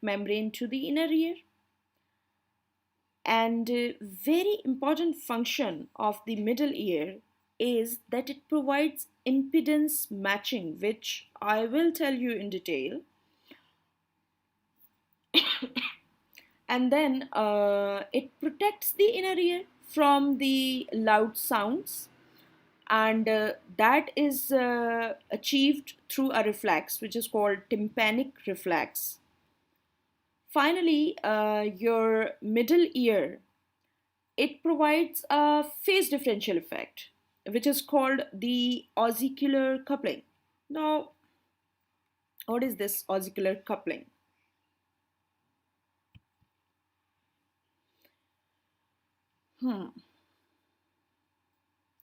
membrane to the inner ear. And a very important function of the middle ear is that it provides impedance matching, which I will tell you in detail. And then it protects the inner ear from the loud sounds, and that is achieved through a reflex which is called tympanic reflex. Finally, your middle ear, it provides a phase differential effect which is called the Audicular Coupling. Now, what is this Audicular Coupling? Hmm.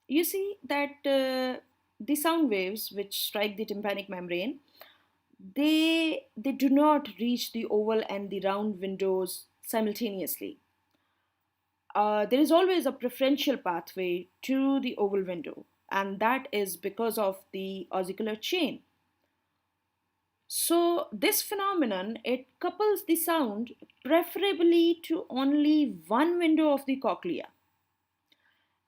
You see that the sound waves which strike the tympanic membrane, they do not reach the oval and the round windows simultaneously. There is always a preferential pathway to the oval window, and that is because of the Audicular chain. So this phenomenon, it couples the sound preferably to only one window of the cochlea,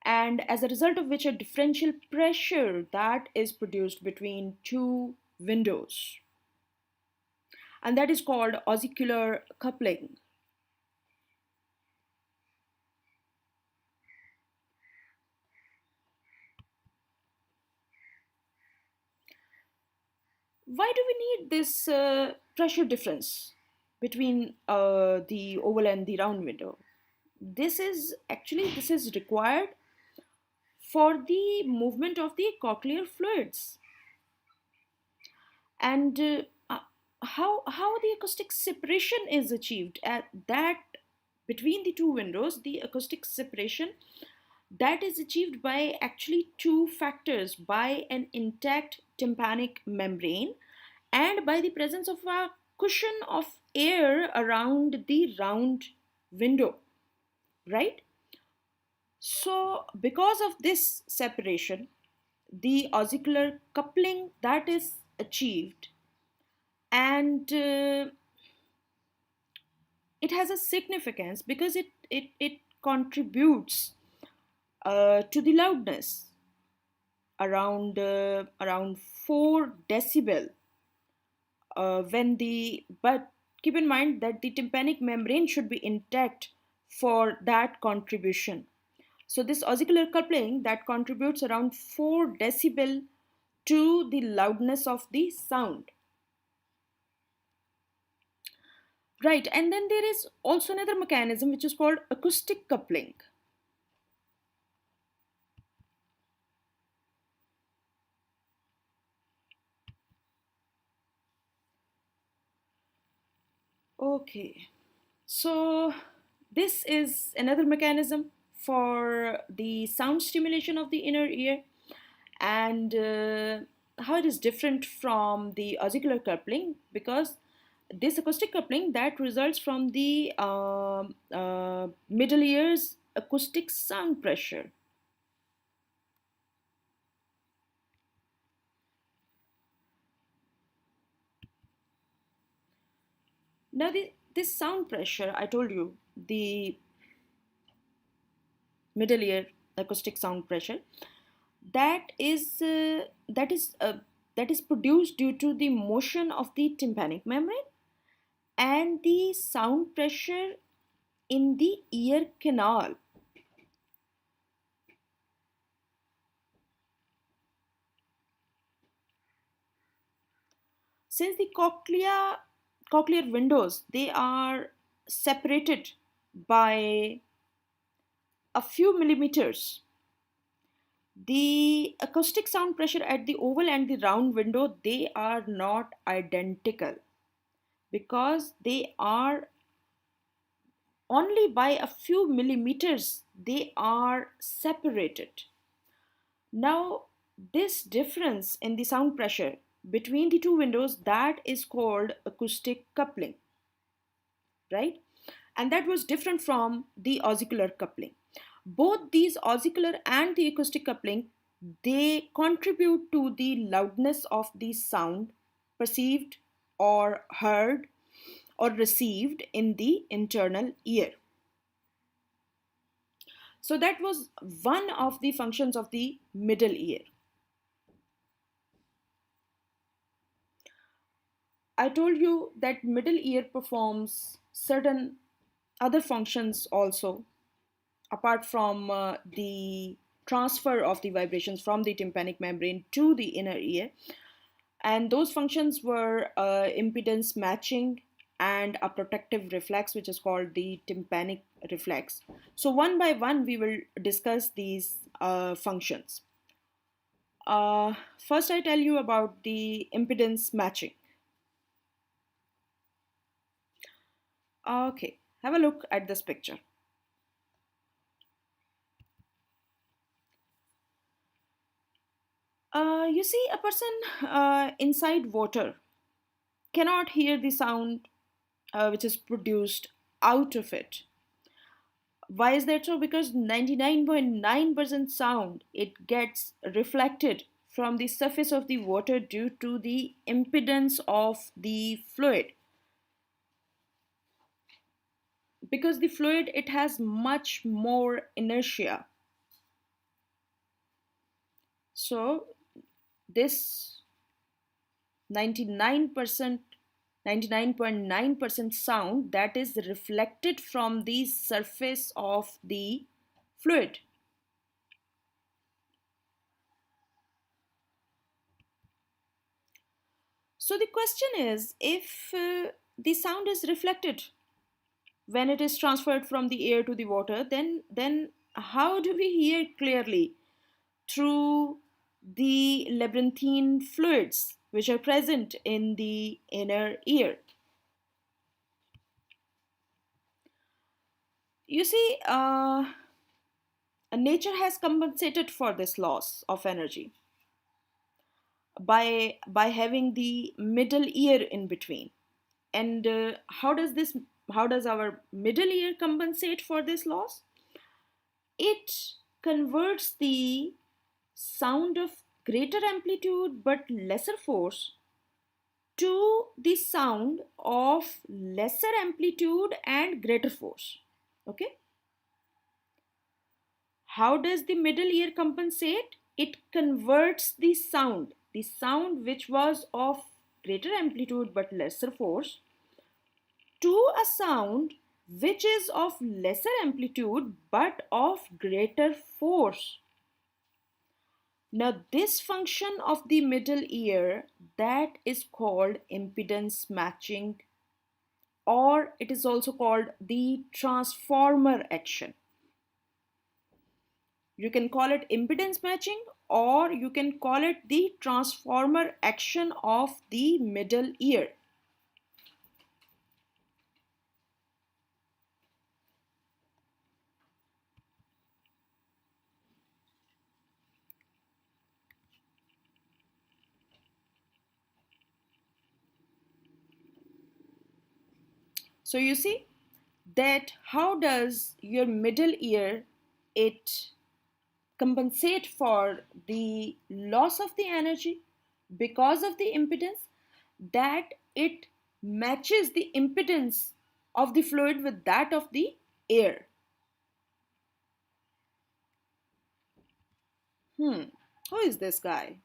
and as a result of which a differential pressure that is produced between two windows, and that is called Audicular Coupling. Why do we need this pressure difference between the oval and the round window? This is required for the movement of the cochlear fluids. And how the acoustic separation is achieved at that between the two windows, the acoustic separation that is achieved by actually two factors: by an intact tympanic membrane and by the presence of a cushion of air around the round window, right? So because of this separation, the Audicular coupling that is achieved, and it has a significance because it contributes to the loudness around 4 decibel when the but keep in mind that the tympanic membrane should be intact for that contribution. So this Audicular coupling that contributes around 4 decibel to the loudness of the sound. Right, and then there is also another mechanism which is called acoustic coupling. Okay, so this is another mechanism for the sound stimulation of the inner ear, and how it is different from the Audicular coupling, because this acoustic coupling that results from the middle ear's acoustic sound pressure. Now, this sound pressure, I told you, the middle ear acoustic sound pressure, that is uh, that is uh, that is produced due to the motion of the tympanic membrane and the sound pressure in the ear canal. Since the cochlear windows, they are separated by a few millimeters, the acoustic sound pressure at the oval and the round window, they are not identical because they are only by a few millimeters they are separated. Now, this difference in the sound pressure between the two windows, that is called acoustic coupling, right? And that was different from the Audicular coupling. Both these Audicular and the acoustic coupling, they contribute to the loudness of the sound perceived or heard, or received in the internal ear. So that was one of the functions of the middle ear. I told you that middle ear performs certain other functions also, apart from the transfer of the vibrations from the tympanic membrane to the inner ear. And those functions were impedance matching and a protective reflex, which is called the tympanic reflex. So, one by one, we will discuss these functions. First, I tell you about the impedance matching. Okay, have a look at this picture. You see a person inside water cannot hear the sound which is produced out of it. Why is that so? Because 99.9% sound it gets reflected from the surface of the water due to the impedance of the fluid. Because the fluid it has much more inertia. So this 99% 99.9% sound that is reflected from the surface of the fluid. So the question is, if the sound is reflected when it is transferred from the air to the water, then how do we hear clearly through the labyrinthine fluids which are present in the inner ear? You see, nature has compensated for this loss of energy by having the middle ear in between. And how does our middle ear compensate for this loss? It converts the sound of greater amplitude but lesser force to the sound of lesser amplitude and greater force. Okay? How does the middle ear compensate? It converts the sound which was of greater amplitude but lesser force, to a sound which is of lesser amplitude but of greater force. Now, this function of the middle ear that is called impedance matching, or it is also called the transformer action. You can call it impedance matching or you can call it the transformer action of the middle ear. So you see that how does your middle ear it compensate for the loss of the energy because of the impedance, that it matches the impedance of the fluid with that of the air. Who is this guy?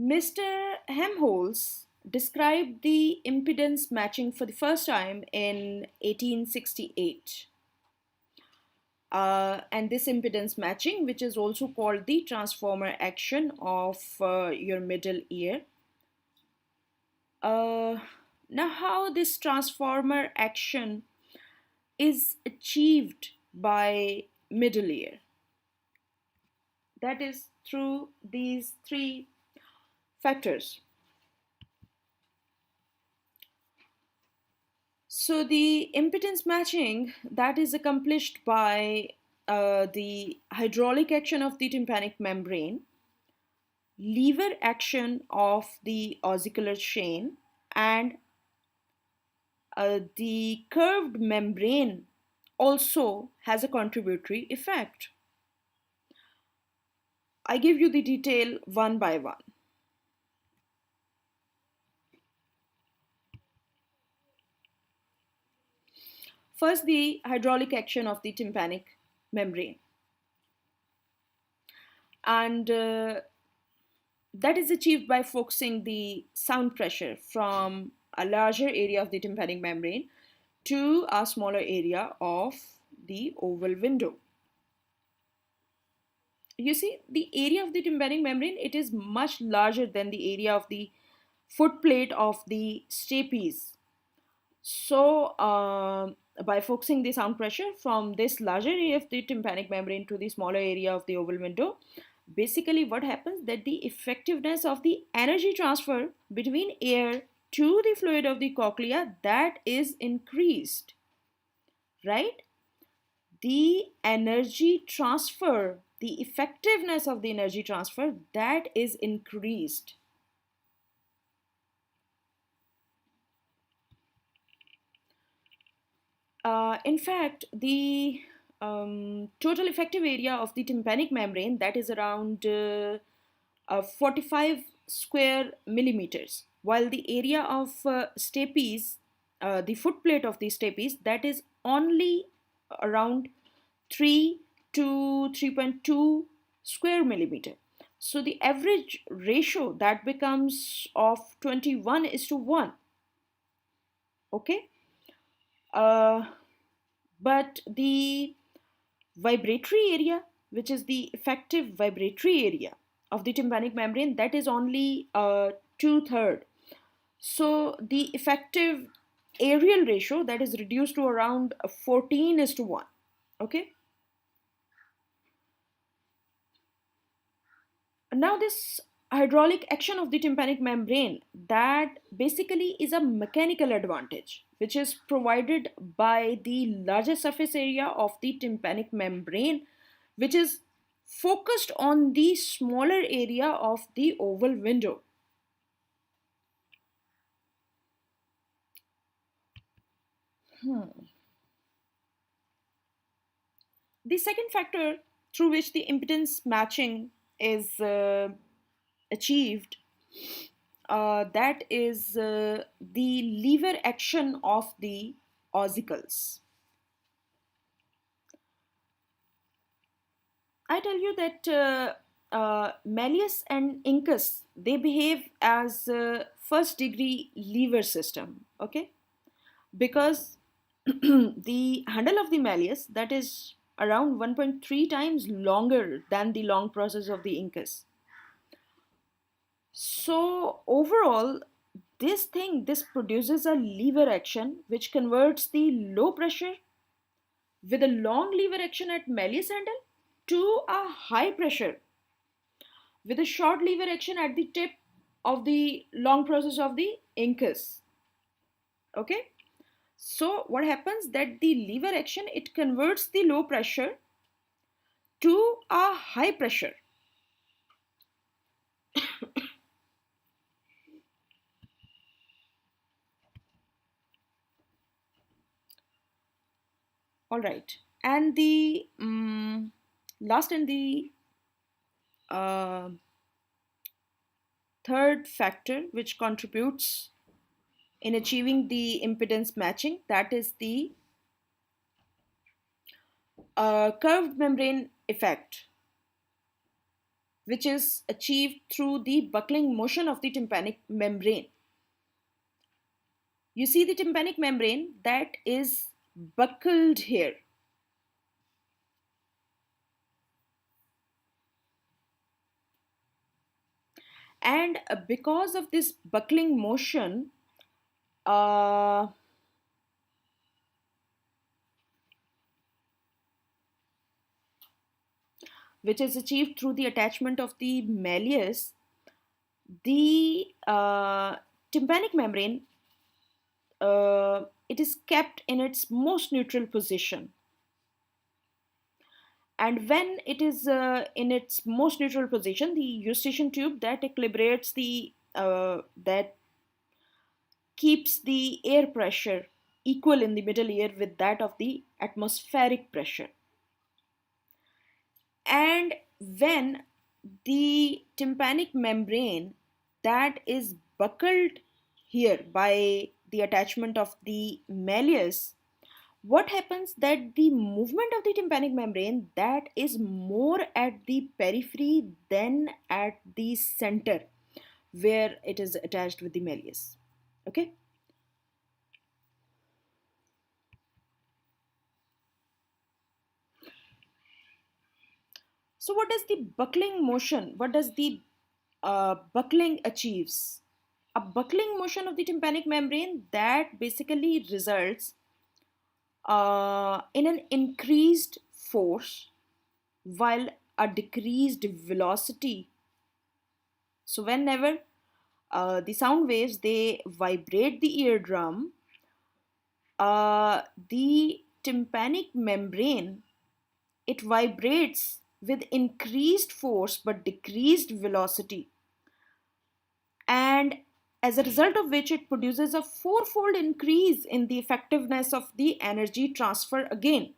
Mr. Helmholtz described the impedance matching for the first time in 1868. And this impedance matching, which is also called the transformer action of your middle ear. Uh, Now, how this transformer action is achieved by middle ear? That is through these three factors. So the impedance matching that is accomplished by the hydraulic action of the tympanic membrane, lever action of the ossicular chain, and the curved membrane also has a contributory effect. I give you the detail one by one. First, the hydraulic action of the tympanic membrane. And that is achieved by focusing the sound pressure from a larger area of the tympanic membrane to a smaller area of the oval window. You see, the area of the tympanic membrane, it is much larger than the area of the footplate of the stapes. So, by focusing the sound pressure from this larger area of the tympanic membrane to the smaller area of the oval window, basically what happens that the effectiveness of the energy transfer between air to the fluid of the cochlea, that is increased, right? The energy transfer, the effectiveness of the energy transfer, that is increased. In fact, the total effective area of the tympanic membrane, that is around 45 square millimeters, while the area of stapes, the footplate of the stapes, that is only around 3 to 3.2 square millimeter. So the average ratio that becomes of 21 is to 1. Okay. Uh, but the vibratory area, which is the effective vibratory area of the tympanic membrane, that is only 2/3. So the effective aerial ratio, that is reduced to around 14 is to 1. Okay. Now this hydraulic action of the tympanic membrane, that basically is a mechanical advantage which is provided by the larger surface area of the tympanic membrane, which is focused on the smaller area of the oval window. The second factor through which the impedance matching is achieved, that is the lever action of the ossicles. I tell you that malleus and incus, they behave as first degree lever system, okay? Because the handle of the malleus, that is around 1.3 times longer than the long process of the incus. So overall, this produces a lever action which converts the low pressure with a long lever action at malleus handle to a high pressure with a short lever action at the tip of the long process of the incus. Okay. So what happens that the lever action, it converts the low pressure to a high pressure. All right. And the last and the uh, third factor which contributes in achieving the impedance matching, that is the curved membrane effect, which is achieved through the buckling motion of the tympanic membrane. You see the tympanic membrane that is buckled here. And because of this buckling motion, uh, which is achieved through the attachment of the malleus, the tympanic membrane, it is kept in its most neutral position. And when it is in its most neutral position, the eustachian tube that equilibrates the that keeps the air pressure equal in the middle ear with that of the atmospheric pressure. And when the tympanic membrane that is buckled here by the attachment of the malleus, what happens that the movement of the tympanic membrane that is more at the periphery than at the center where it is attached with the malleus. Okay. So what does the buckling motion, what does the buckling achieves? A buckling motion of the tympanic membrane that basically results in an increased force while a decreased velocity. So whenever the sound waves they vibrate the eardrum, the tympanic membrane it vibrates with increased force but decreased velocity, and as a result of which it produces a fourfold increase in the effectiveness of the energy transfer again.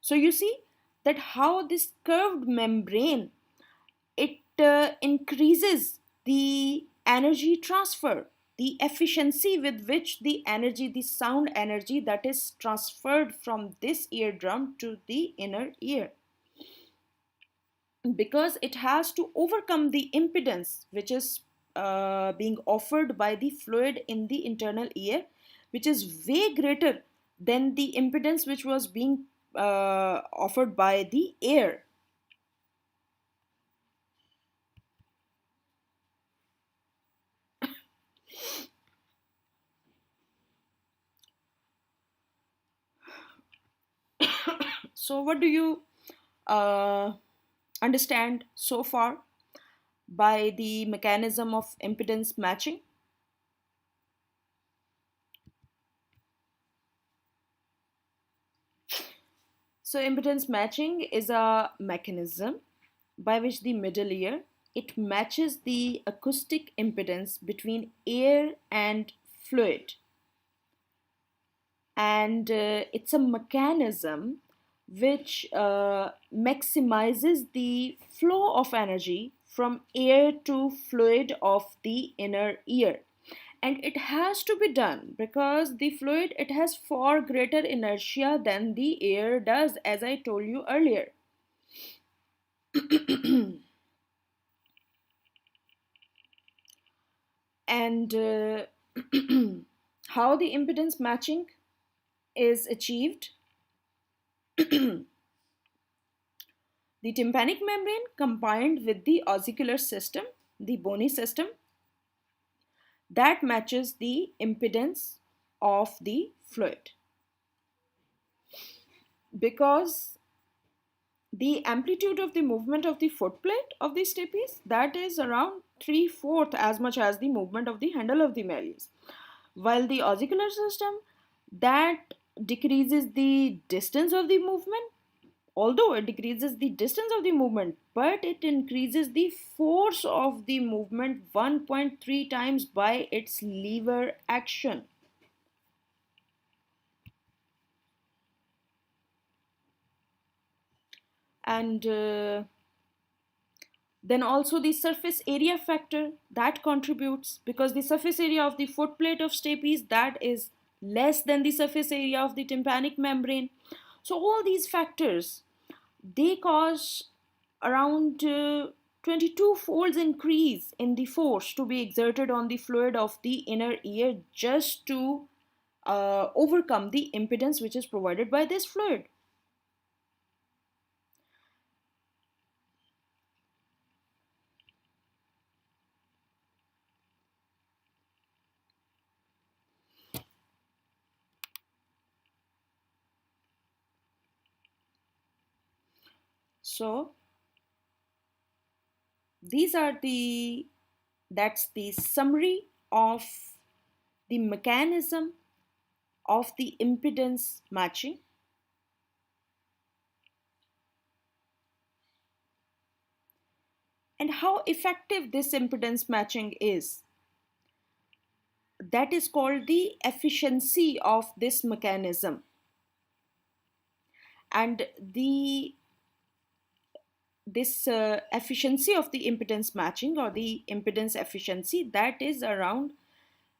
So you see that how this curved membrane it increases the energy transfer, the efficiency with which the energy, the sound energy that is transferred from this eardrum to the inner ear, because it has to overcome the impedance which is being offered by the fluid in the internal ear, which is way greater than the impedance which was being offered by the air. So, what do you uh, understand so far by the mechanism of impedance matching? So, impedance matching is a mechanism by which the middle ear it matches the acoustic impedance between air and fluid, and it's a mechanism which maximizes the flow of energy from air to fluid of the inner ear, and it has to be done because the fluid it has far greater inertia than the air does, as I told you earlier. And how the impedance matching is achieved. The tympanic membrane combined with the ossicular system, the bony system, that matches the impedance of the fluid. Because the amplitude of the movement of the footplate of the stapes that is around 3/4 as much as the movement of the handle of the malleus, while the ossicular system that decreases the distance of the movement, although it decreases the distance of the movement, but it increases the force of the movement 1.3 times by its lever action. And then also the surface area factor that contributes, because the surface area of the footplate of stapes that is less than the surface area of the tympanic membrane. So all these factors they cause around 22 folds increase in the force to be exerted on the fluid of the inner ear just to overcome the impedance which is provided by this fluid. So these are the that's the summary of the mechanism of the impedance matching, and how effective this impedance matching is. That is called the efficiency of this mechanism. And the this efficiency of the impedance matching or the impedance efficiency that is around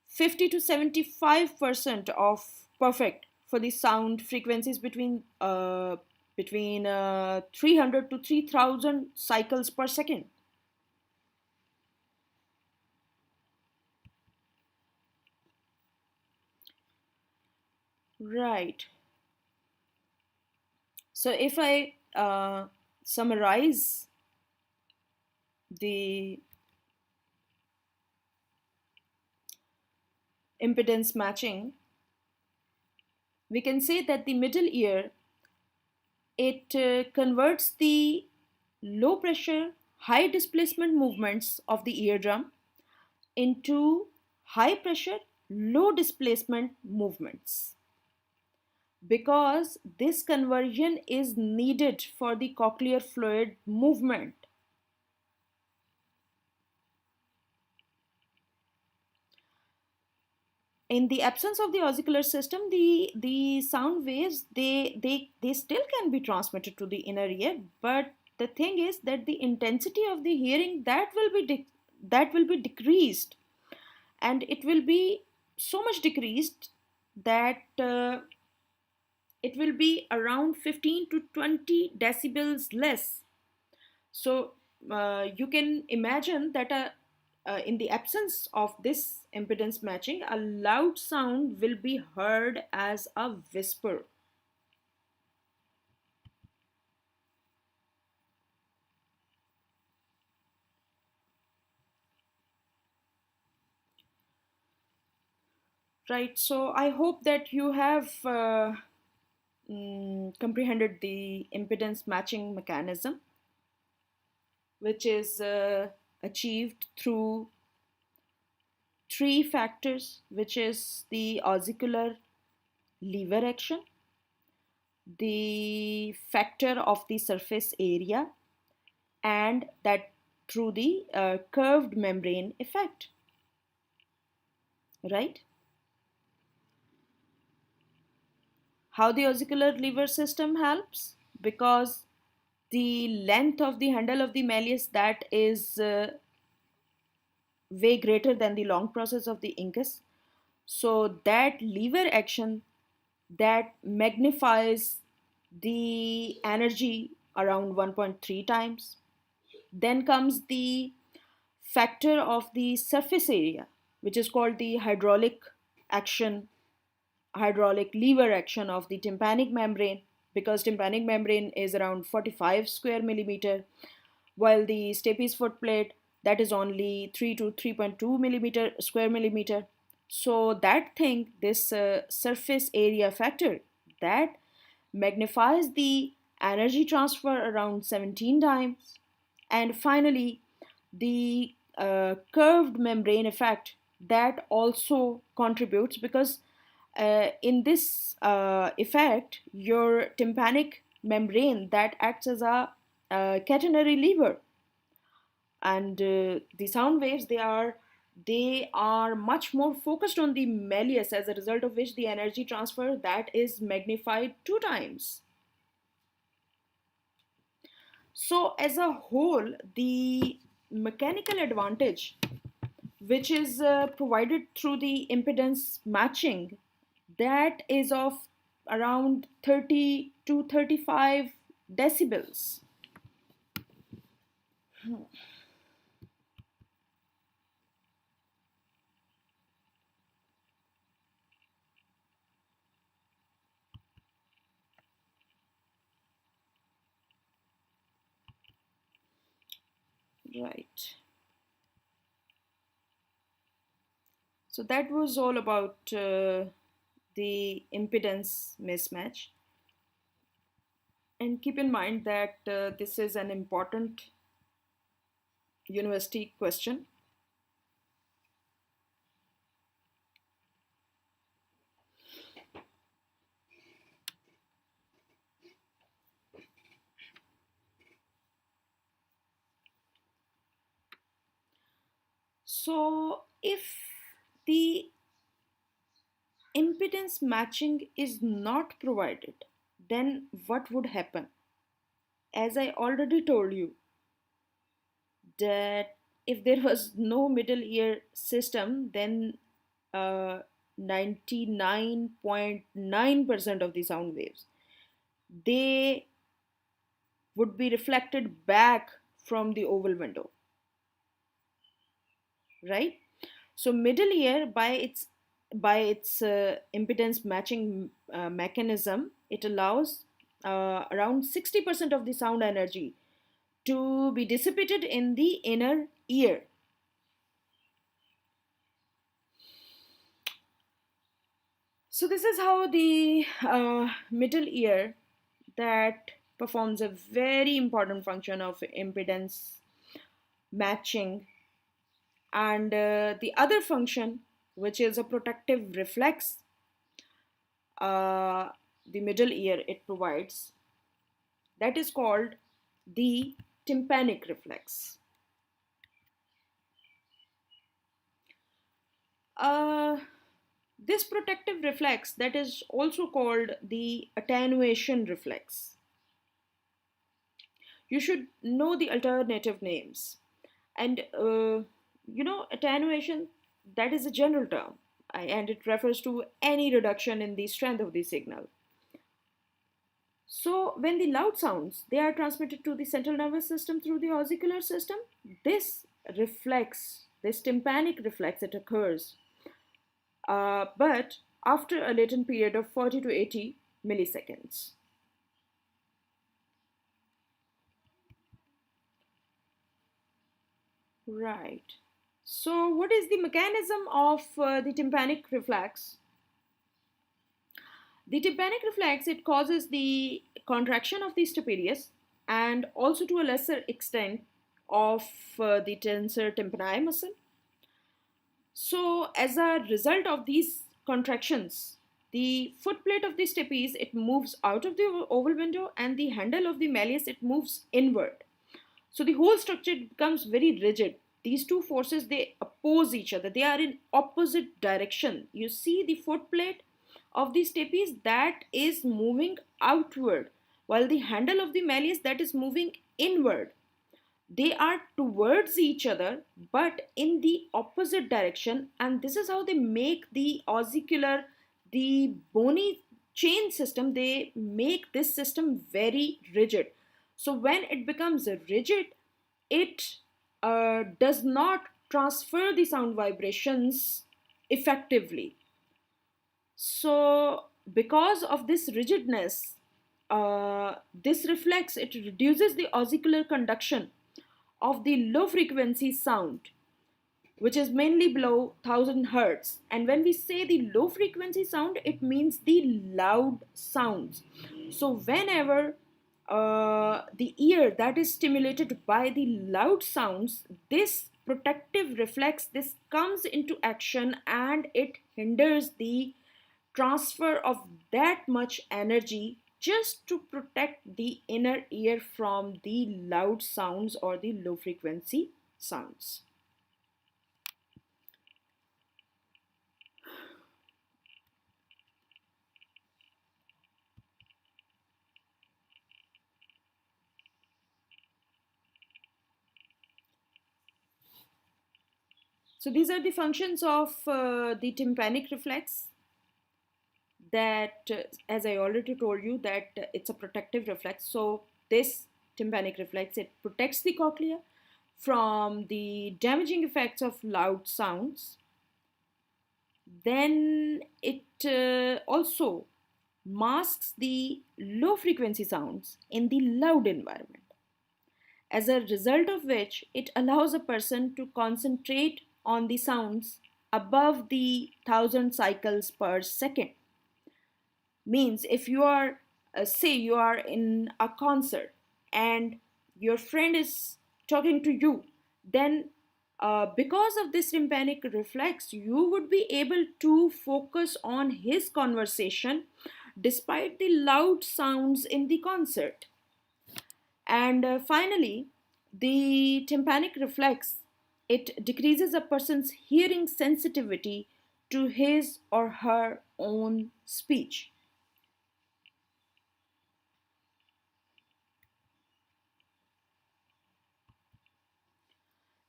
50 to 75% of perfect for the sound frequencies between 300 to 3000 cycles per second. Right. So if I summarize the impedance matching, we can say that the middle ear, it converts the low pressure, high displacement movements of the eardrum into high pressure, low displacement movements, because this conversion is needed for the cochlear fluid movement. In the absence of the ossicular system, the sound waves, they still can be transmitted to the inner ear, but the thing is that the intensity of the hearing, that will be decreased, and it will be so much decreased that it will be around 15 to 20 decibels less. So you can imagine that in the absence of this impedance matching, a loud sound will be heard as a whisper. Right, so I hope that you have comprehended the impedance matching mechanism, which is achieved through three factors, which is the ossicular lever action, the factor of the surface area, and that through the curved membrane effect, right? How the ossicular lever system helps? Because the length of the handle of the malleus, that is way greater than the long process of the incus. So that lever action, that magnifies the energy around 1.3 times. Then comes the factor of the surface area, which is called the action, hydraulic lever action of the tympanic membrane, because tympanic membrane is around 45 square millimeter, while the stapes foot plate, that is only 3 to 3.2 millimeter square millimeter. So that thing, this surface area factor, that magnifies the energy transfer around 17 times. And finally, the curved membrane effect, that also contributes, because in this effect, your tympanic membrane, that acts as a catenary lever, and the sound waves, they are much more focused on the malleus, as a result of which the energy transfer, that is magnified 2 times. So as a whole, the mechanical advantage which is provided through the impedance matching, that is of around 30 to 35 decibels. Right. So that was all about the impedance mismatch. And keep in mind that this is an important university question. So if the impedance matching is not provided, then what would happen? As I already told you, that if there was no middle ear system, then uh, 99.9% of the sound waves, they would be reflected back from the oval window, right? So middle ear, by its impedance matching mechanism, it allows around 60% of the sound energy to be dissipated in the inner ear. So this is how the middle ear, that performs a very important function of impedance matching, and the other function, which is a protective reflex, uh, the middle ear it provides, that is called the tympanic reflex. Uh, this protective reflex, that is also called the attenuation reflex. You should know the alternative names. And attenuation, that is a general term, and it refers to any reduction in the strength of the signal. So when the loud sounds, they are transmitted to the central nervous system through the ossicular system, this reflex, this tympanic reflex, it occurs, but after a latent period of 40 to 80 milliseconds. Right. So what is the mechanism of the tympanic reflex? The tympanic reflex, it causes the contraction of the stapedius and also to a lesser extent of the tensor tympani muscle. So as a result of these contractions, the footplate of the stapes, it moves out of the oval window, and the handle of the malleus, it moves inward. So the whole structure becomes very rigid. These two forces, they oppose each other. They are in opposite direction. You see the footplate of the stapes, that is moving outward, while the handle of the malleus, that is moving inward. They are towards each other but in the opposite direction, and this is how they make the ossicular, the bony chain system, they make this system very rigid. So when it becomes rigid, it does not transfer the sound vibrations effectively. So because of this rigidness, this reflex, it reduces the ossicular conduction of the low frequency sound, which is mainly below 1000 hertz. And when we say the low frequency sound, it means the loud sounds. So whenever the ear that is stimulated by the loud sounds, this protective reflex, this comes into action, and it hinders the transfer of that much energy just to protect the inner ear from the loud sounds or the low frequency sounds. So these are the functions of the tympanic reflex, that as I already told you, that it's a protective reflex. So this tympanic reflex, it protects the cochlea from the damaging effects of loud sounds. Then it also masks the low frequency sounds in the loud environment, as a result of which it allows a person to concentrate on the sounds above the 1000 cycles per second. Means if you are, say you are in a concert and your friend is talking to you, then because of this tympanic reflex, you would be able to focus on his conversation despite the loud sounds in the concert. And finally, the tympanic reflex, it decreases a person's hearing sensitivity to his or her own speech.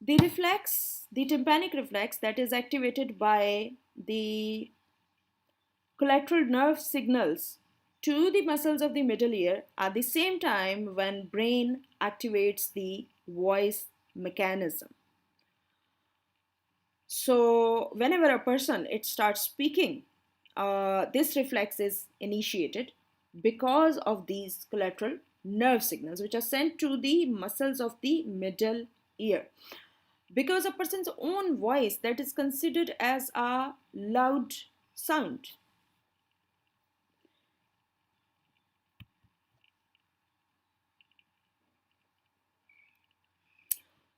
The reflex, the tympanic reflex, that is activated by the collateral nerve signals to the muscles of the middle ear at the same time when brain activates the voice mechanism. So whenever a person it starts speaking, this reflex is initiated because of these collateral nerve signals which are sent to the muscles of the middle ear. Because a person's own voice that is considered as a loud sound.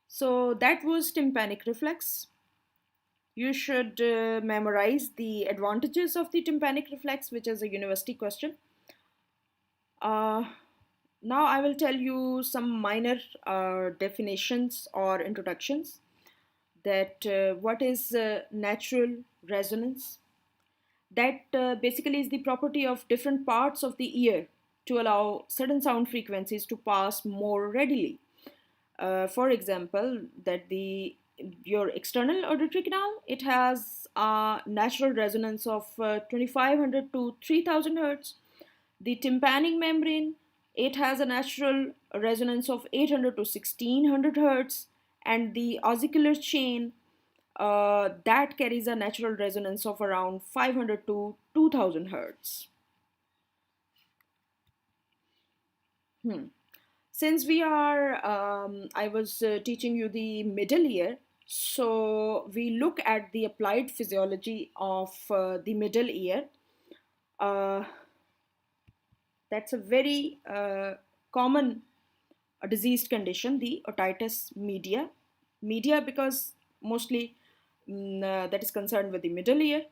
So that was tympanic reflex. You should memorize the advantages of the tympanic reflex, which is a university question. Uh, Now I will tell you some minor definitions or introductions that what is natural resonance. That basically is the property of different parts of the ear to allow certain sound frequencies to pass more readily. For example, that the your external auditory canal it has a natural resonance of 2500 to 3000 hertz. The tympanic membrane it has a natural resonance of 800 to 1600 hertz, and the ossicular chain that carries a natural resonance of around 500 to 2000 hertz. Hmm. Since we are, I was teaching you the middle ear, so we look at the applied physiology of the middle ear. Uh, that's a very common diseased condition, the otitis media. Media because mostly that is concerned with the middle ear.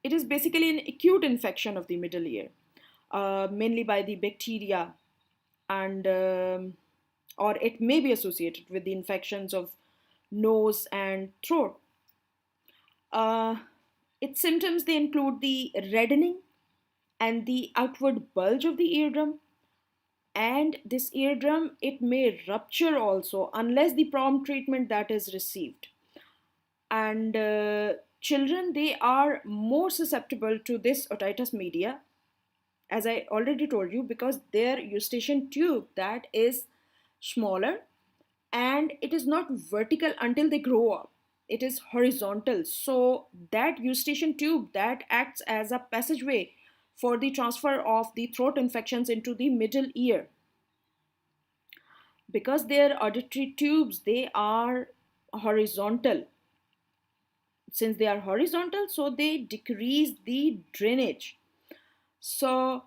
It is basically an acute infection of the middle ear, mainly by the bacteria and or it may be associated with the infections of nose and throat. Uh, its symptoms they include the reddening and the outward bulge of the eardrum, and this eardrum it may rupture also unless the prompt treatment that is received. And children they are more susceptible to this otitis media, as I already told you, because their eustachian tube that is smaller and it is not vertical until they grow up, it is horizontal. So that eustachian tube that acts as a passageway for the transfer of the throat infections into the middle ear. Because their auditory tubes they are horizontal, since they are horizontal so they decrease the drainage. So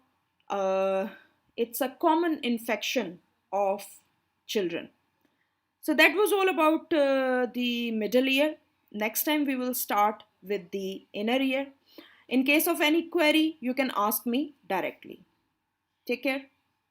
uh, it's a common infection of children. So that was all about the middle ear. Next time we will start with the inner ear. In case of any query, you can ask me directly. Take care.